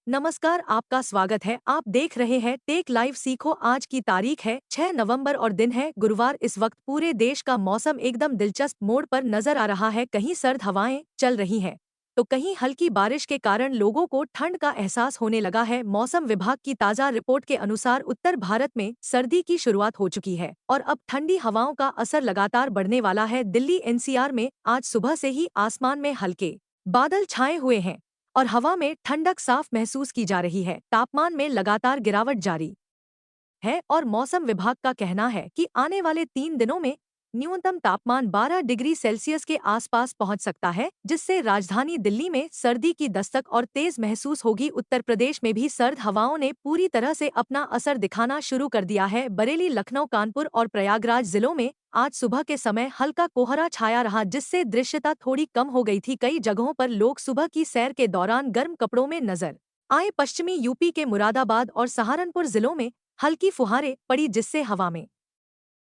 नमस्कार, आपका स्वागत है। आप देख रहे हैं टेक लाइव सीखो। आज की तारीख है 6 नवंबर और दिन है गुरुवार। इस वक्त पूरे देश का मौसम एकदम दिलचस्प मोड़ पर नजर आ रहा है। कहीं सर्द हवाएं चल रही हैं, तो कहीं हल्की बारिश के कारण लोगों को ठंड का एहसास होने लगा है। मौसम विभाग की ताज़ा रिपोर्ट के अनुसार उत्तर भारत में सर्दी की शुरुआत हो चुकी है और अब ठंडी हवाओं का असर लगातार बढ़ने वाला है। दिल्ली एनसीआर में आज सुबह से ही आसमान में हल्के बादल छाए हुए हैं और हवा में ठंडक साफ महसूस की जा रही है। तापमान में लगातार गिरावट जारी है और मौसम विभाग का कहना है कि आने वाले 3 दिनों में न्यूनतम तापमान 12 डिग्री सेल्सियस के आसपास पहुंच सकता है, जिससे राजधानी दिल्ली में सर्दी की दस्तक और तेज महसूस होगी। उत्तर प्रदेश में भी सर्द हवाओं ने पूरी तरह से अपना असर दिखाना शुरू कर दिया है। बरेली, लखनऊ, कानपुर और प्रयागराज जिलों में आज सुबह के समय हल्का कोहरा छाया रहा, जिससे दृश्यता थोड़ी कम हो गई थी। कई जगहों पर लोग सुबह की सैर के दौरान गर्म कपड़ों में नजर आए। पश्चिमी यूपी के मुरादाबाद और सहारनपुर जिलों में हल्की फुहारें पड़ी, जिससे हवा में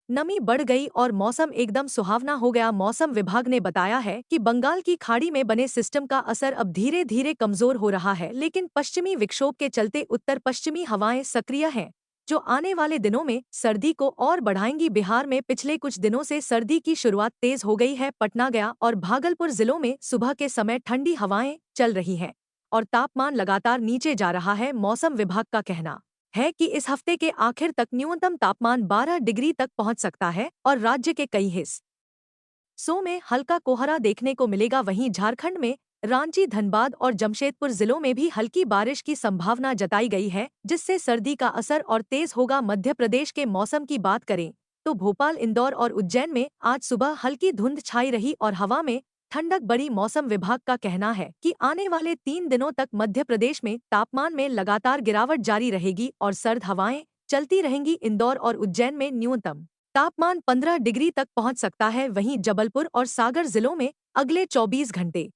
नमी बढ़ गई और मौसम एकदम सुहावना हो गया। मौसम विभाग ने बताया है कि बंगाल की खाड़ी में बने सिस्टम का असर अब धीरे धीरे कमजोर हो रहा है, लेकिन पश्चिमी विक्षोभ के चलते उत्तर पश्चिमी हवाएं सक्रिय हैं, जो आने वाले दिनों में सर्दी को और बढ़ाएंगी। बिहार में पिछले कुछ दिनों से सर्दी की शुरुआत तेज हो गई है। पटना, गया और भागलपुर जिलों में सुबह के समय ठंडी हवाएं चल रही हैं और तापमान लगातार नीचे जा रहा है। मौसम विभाग का कहना है कि इस हफ्ते के आखिर तक न्यूनतम तापमान 12 डिग्री तक पहुंच सकता है और राज्य के कई हिस्सों में हल्का कोहरा देखने को मिलेगा। वहीं झारखंड में रांची, धनबाद और जमशेदपुर जिलों में भी हल्की बारिश की संभावना जताई गई है, जिससे सर्दी का असर और तेज होगा। मध्य प्रदेश के मौसम की बात करें तो भोपाल, इंदौर और उज्जैन में आज सुबह हल्की धुंध छाई रही और हवा में ठंडक बढ़ी। मौसम विभाग का कहना है कि आने वाले 3 दिनों तक मध्य प्रदेश में तापमान में लगातार गिरावट जारी रहेगी और सर्द हवाएं चलती रहेंगी। इंदौर और उज्जैन में न्यूनतम तापमान 15 डिग्री तक पहुंच सकता है। वहीं जबलपुर और सागर जिलों में अगले 24 घंटे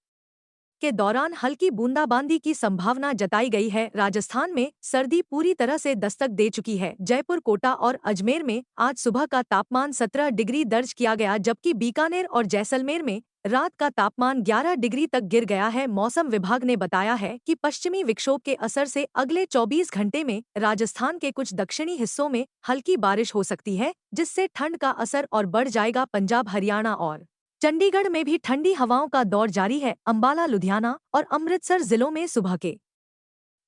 के दौरान हल्की बूंदाबांदी की संभावना जताई गई है। राजस्थान में सर्दी पूरी तरह से दस्तक दे चुकी है। जयपुर, कोटा और अजमेर में आज सुबह का तापमान 17 डिग्री दर्ज किया गया, जबकि बीकानेर और जैसलमेर में रात का तापमान 11 डिग्री तक गिर गया है। मौसम विभाग ने बताया है कि पश्चिमी विक्षोभ के असर से अगले 24 घंटे में राजस्थान के कुछ दक्षिणी हिस्सों में हल्की बारिश हो सकती है, जिससे ठंड का असर और बढ़ जाएगा। पंजाब, हरियाणा और चंडीगढ़ में भी ठंडी हवाओं का दौर जारी है। अंबाला, लुधियाना और अमृतसर जिलों में सुबह के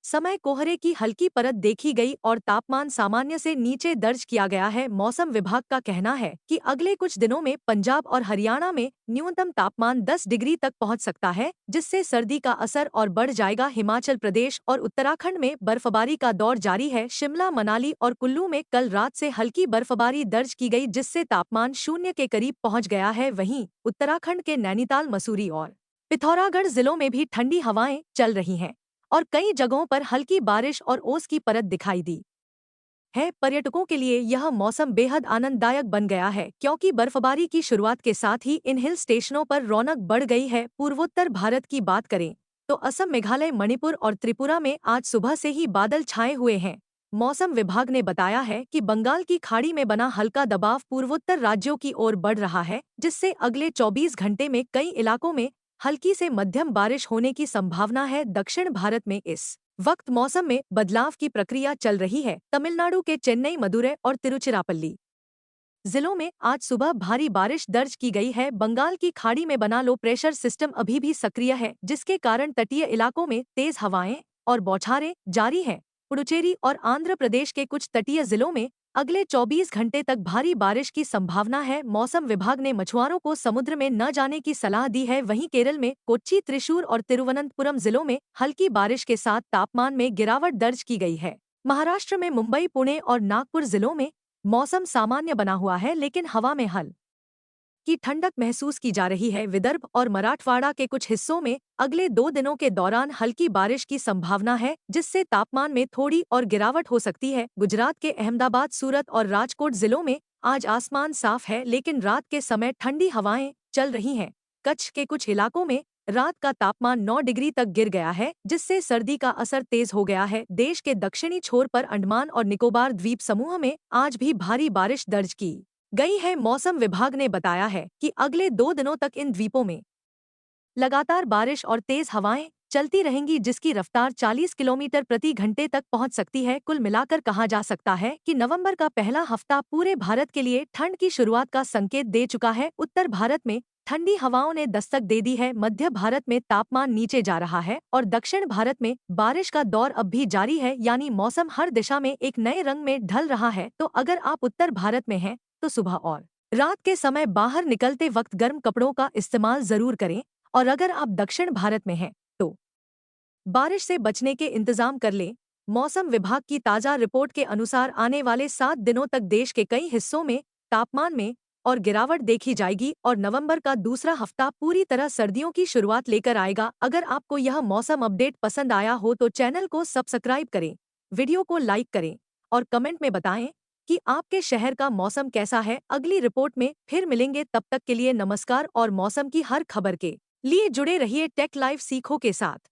समय कोहरे की हल्की परत देखी गई और तापमान सामान्य से नीचे दर्ज किया गया है। मौसम विभाग का कहना है कि अगले कुछ दिनों में पंजाब और हरियाणा में न्यूनतम तापमान 10 डिग्री तक पहुंच सकता है, जिससे सर्दी का असर और बढ़ जाएगा। हिमाचल प्रदेश और उत्तराखंड में बर्फबारी का दौर जारी है। शिमला, मनाली और कुल्लू में कल रात से हल्की बर्फबारी दर्ज की गई, जिससे तापमान शून्य के करीब पहुंच गया है। वहीं उत्तराखंड के नैनीताल, मसूरी और पिथौरागढ़ जिलों में भी ठंडी हवाएं चल रही हैं और कई जगहों पर हल्की बारिश और ओस की परत दिखाई दी है। पर्यटकों के लिए यह मौसम बेहद आनंददायक बन गया है, क्योंकि बर्फबारी की शुरुआत के साथ ही इन हिल स्टेशनों पर रौनक बढ़ गई है। पूर्वोत्तर भारत की बात करें तो असम, मेघालय, मणिपुर और त्रिपुरा में आज सुबह से ही बादल छाए हुए हैं। मौसम विभाग ने बताया है कि बंगाल की खाड़ी में बना हल्का दबाव पूर्वोत्तर राज्यों की ओर बढ़ रहा है, जिससे अगले 24 घंटे में कई इलाकों में हल्की से मध्यम बारिश होने की संभावना है। दक्षिण भारत में इस वक्त मौसम में बदलाव की प्रक्रिया चल रही है। तमिलनाडु के चेन्नई, मदुरै और तिरुचिरापल्ली जिलों में आज सुबह भारी बारिश दर्ज की गई है। बंगाल की खाड़ी में बना लो प्रेशर सिस्टम अभी भी सक्रिय है, जिसके कारण तटीय इलाकों में तेज हवाएं और बौछारें जारी हैं। पुडुचेरी और आंध्र प्रदेश के कुछ तटीय जिलों में अगले 24 घंटे तक भारी बारिश की संभावना है। मौसम विभाग ने मछुआरों को समुद्र में न जाने की सलाह दी है। वहीं केरल में कोच्चि, त्रिशूर और तिरुवनंतपुरम जिलों में हल्की बारिश के साथ तापमान में गिरावट दर्ज की गई है। महाराष्ट्र में मुंबई, पुणे और नागपुर जिलों में मौसम सामान्य बना हुआ है, लेकिन हवा में की ठंडक महसूस की जा रही है। विदर्भ और मराठवाड़ा के कुछ हिस्सों में अगले 2 दिनों के दौरान हल्की बारिश की संभावना है, जिससे तापमान में थोड़ी और गिरावट हो सकती है। गुजरात के अहमदाबाद, सूरत और राजकोट जिलों में आज आसमान साफ है, लेकिन रात के समय ठंडी हवाएं चल रही हैं। कच्छ के कुछ इलाकों में रात का तापमान 9 डिग्री तक गिर गया है, जिससे सर्दी का असर तेज हो गया है। देश के दक्षिणी छोर पर अंडमान और निकोबार द्वीप समूह में आज भी भारी बारिश दर्ज की गई है। मौसम विभाग ने बताया है कि अगले 2 दिनों तक इन द्वीपों में लगातार बारिश और तेज हवाएं चलती रहेंगी, जिसकी रफ्तार 40 किलोमीटर प्रति घंटे तक पहुंच सकती है। कुल मिलाकर कहा जा सकता है कि नवंबर का पहला हफ्ता पूरे भारत के लिए ठंड की शुरुआत का संकेत दे चुका है। उत्तर भारत में ठंडी हवाओं ने दस्तक दे दी है, मध्य भारत में तापमान नीचे जा रहा है और दक्षिण भारत में बारिश का दौर अब भी जारी है, यानी मौसम हर दिशा में एक नए रंग में ढल रहा है। तो अगर आप उत्तर भारत में हैं तो सुबह और रात के समय बाहर निकलते वक्त गर्म कपड़ों का इस्तेमाल जरूर करें, और अगर आप दक्षिण भारत में हैं तो बारिश से बचने के इंतजाम कर लें। मौसम विभाग की ताज़ा रिपोर्ट के अनुसार आने वाले 7 दिनों तक देश के कई हिस्सों में तापमान में और गिरावट देखी जाएगी और नवंबर का दूसरा हफ्ता पूरी तरह सर्दियों की शुरुआत लेकर आएगा। अगर आपको यह मौसम अपडेट पसंद आया हो तो चैनल को सब्सक्राइब करें, वीडियो को लाइक करें और कमेंट में बताएं कि आपके शहर का मौसम कैसा है। अगली रिपोर्ट में फिर मिलेंगे, तब तक के लिए नमस्कार। और मौसम की हर खबर के लिए जुड़े रहिए टेक लाइव सीखो के साथ।